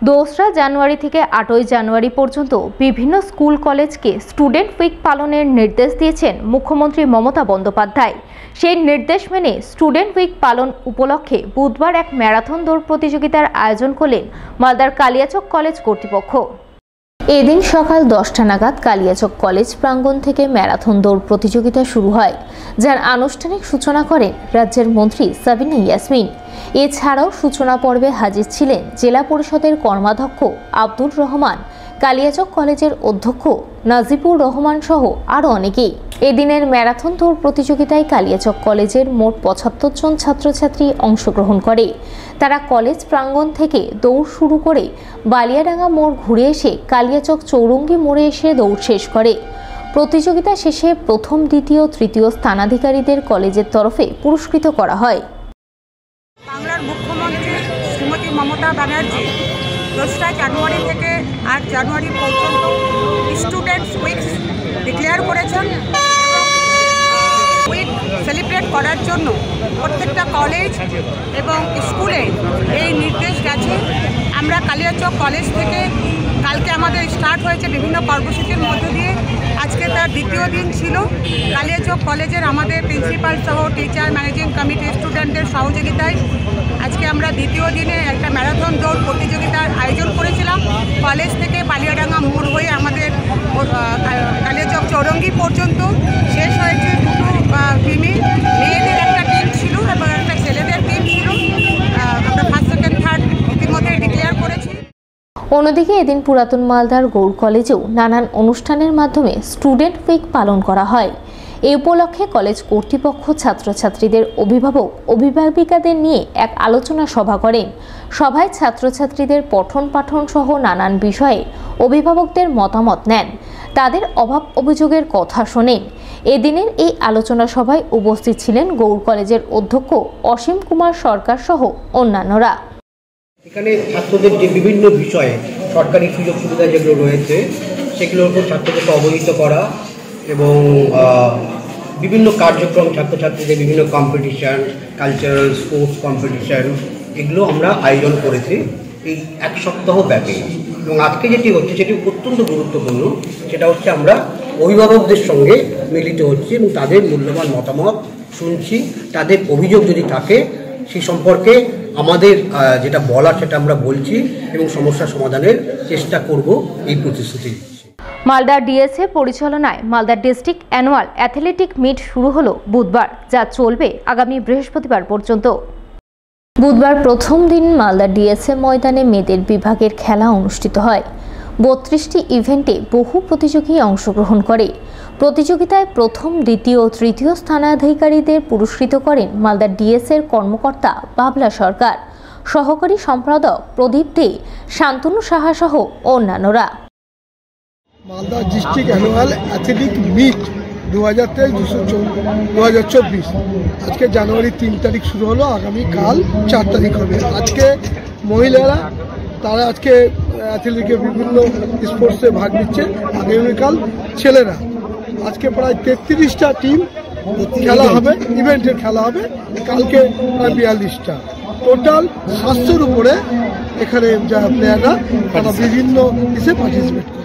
2রা জানুয়ারি থেকে 8ই জানুয়ারি পর্যন্ত বিভিন্ন স্কুল কলেজকে স্টুডেন্ট উইক পালনের নির্দেশ দিয়েছেন মুখ্যমন্ত্রী মমতা বন্দ্যোপাধ্যায়। সেই নির্দেশ মেনে স্টুডেন্ট উইক পালন উপলক্ষে বুধবার এক ম্যারাথন দৌড় প্রতিযোগিতার আয়োজন করলেন মালদার কালিয়াচক কলেজ কর্তৃপক্ষ। এদিন সকাল 10টা নাগাদ কালিয়াচক কলেজ প্রাঙ্গণ থেকে ম্যারাথন দৌড় প্রতিযোগিতা শুরু হয়, যার আনুষ্ঠানিক সূচনা করেন রাজ্যের মন্ত্রী সাবিনা ইয়াসমিন। এছাড়াও সূচনা পর্বে হাজির ছিলেন জেলা পরিষদের কর্মাধ্যক্ষ আব্দুর রহমান, কালিয়াচক কলেজের অধ্যক্ষ নাজিবুর রহমান সহ আরও অনেকেই। এদিনের ম্যারাথন দৌড় প্রতিযোগিতায় কালিয়াচক কলেজের মোট 75 জন ছাত্রছাত্রী অংশগ্রহণ করে। তারা কলেজ প্রাঙ্গণ থেকে দৌড় শুরু করে বালিয়াডাঙ্গা মোড় ঘুরে এসে কালিয়াচক চৌরঙ্গি মোড়ে এসে দৌড় শেষ করে। প্রতিযোগিতা শেষে প্রথম, দ্বিতীয়, তৃতীয় স্থানাধিকারীদের কলেজের তরফে পুরস্কৃত করা হয়। বাংলার মুখ্যমন্ত্রী শ্রীমতী মমতা ব্যানার্জি 2রা জানুয়ারি থেকে 8 জানুয়ারি পর্যন্ত স্টুডেন্টস উইক ডিক্লেয়ার করেছেন। উইক সেলিব্রেট করার জন্য প্রত্যেকটা কলেজ এবং স্কুলে এই নির্দেশ গেছে। আমরা কালিয়াচক কলেজ থেকে কালকে আমাদের স্টার্ট হয়েছে বিভিন্ন কর্মসূচির মধ্য দিয়ে। আজকে তার দ্বিতীয় দিন ছিল। কালিয়াচক কলেজের আমাদের প্রিন্সিপাল সহ টিচার, ম্যানেজিং কমিটি, স্টুডেন্টদের সহযোগিতায় আজকে আমরা দ্বিতীয় দিনে একটা ম্যারাথন দৌড় প্রতিযোগিতার আয়োজন করেছিলাম। কলেজ থেকে বালিয়াডাঙ্গা মোড় হয়ে আমাদের কালিয়াচক চৌরঙ্গি পর্যন্ত শেষ হয়েছে। দুটো টিমে মেয়েদের একটা টিম ছিল এবং একটা ছেলেদের টিম ছিল। আমরা ফার্স্ট, সেকেন্ড, থার্ড ইতিমধ্যে ডিক্লেয়ার করেছি। অন্যদিকে এদিন পুরাতন মালদার গৌড় কলেজেও নানান অনুষ্ঠানের মাধ্যমে স্টুডেন্ট উইক পালন করা হয়। এই উপলক্ষে কলেজ কর্তৃপক্ষ ছাত্রছাত্রীদের অভিভাবক, অভিভাবিকাদের নিয়ে এক আলোচনা সভা করেন। সভায় ছাত্রছাত্রীদের পঠন পাঠন সহ নানান বিষয়ে অভিভাবকদের মতামত নেন, তাদের অভাব অভিযোগের কথা শোনেন। এদিনের এই আলোচনা সভায় উপস্থিত ছিলেন গৌড় কলেজের অধ্যক্ষ অসীম কুমার সরকার সহ অন্যান্যরা। এখানে ছাত্রদের যে বিভিন্ন বিষয়ে সরকারি সুযোগ সুবিধা যেগুলো রয়েছে সেগুলোর উপর ছাত্রদেরকে অবহিত করা এবং বিভিন্ন কার্যক্রম, ছাত্রছাত্রীদের বিভিন্ন কম্পিটিশান, কালচারাল, স্পোর্টস কম্পিটিশান, এগুলো আমরা আয়োজন করেছি এই 1 সপ্তাহ ব্যাপী। এবং আজকে যেটি হচ্ছে সেটি অত্যন্ত গুরুত্বপূর্ণ। সেটা হচ্ছে আমরা অভিভাবকদের সঙ্গে মিলিত হচ্ছি এবং তাদের মূল্যবান মতামত শুনছি। তাদের অভিযোগ যদি থাকে সেই সম্পর্কে আমাদের যেটা বলা সেটা আমরা বলছি এবং সমস্যা সমাধানের চেষ্টা করব, এই প্রতিশ্রুতি। মালদা ডিএসএ পরিচালনায় Malda district annual athletic meet শুরু হলো বুধবার, যা চলবে আগামী বৃহস্পতিবার পর্যন্ত। বুধবার প্রথম দিন মালদা ডিএসএ ময়দানে মেয়েদের বিভাগের খেলা অনুষ্ঠিত হয়। 32টি ইভেন্টে বহু প্রতিযোগী অংশগ্রহণ করে। প্রতিযোগিতায় প্রথম, দ্বিতীয় ও তৃতীয় স্থানাধিকারীদের পুরস্কৃত করেন মালদা ডিএসএর কর্মকর্তা বাবলা সরকার, সহকারী সম্পাদক প্রদীপ দে, শান্তনু সাহা সহ অন্যান্যরা। Malda district annual athletic meet 2023-2024 আজকে জানুয়ারি 3 তারিখ শুরু হলো, আগামী কাল 4 তারিখ হবে। আজকে মহিলারা তারা আজকে অ্যাথলেটিকে বিভিন্ন স্পোর্টসে ভাগ নিচ্ছে, আগামীকাল ছেলেরা। আজকে প্রায় 33টা টিম খেলা হবে, ইভেন্টের খেলা হবে। কালকে প্রায় 42টা, টোটাল 700-র উপরে এখানে যা প্লেয়াররা তারা বিভিন্ন ইসে পার্টিসিপেট করে।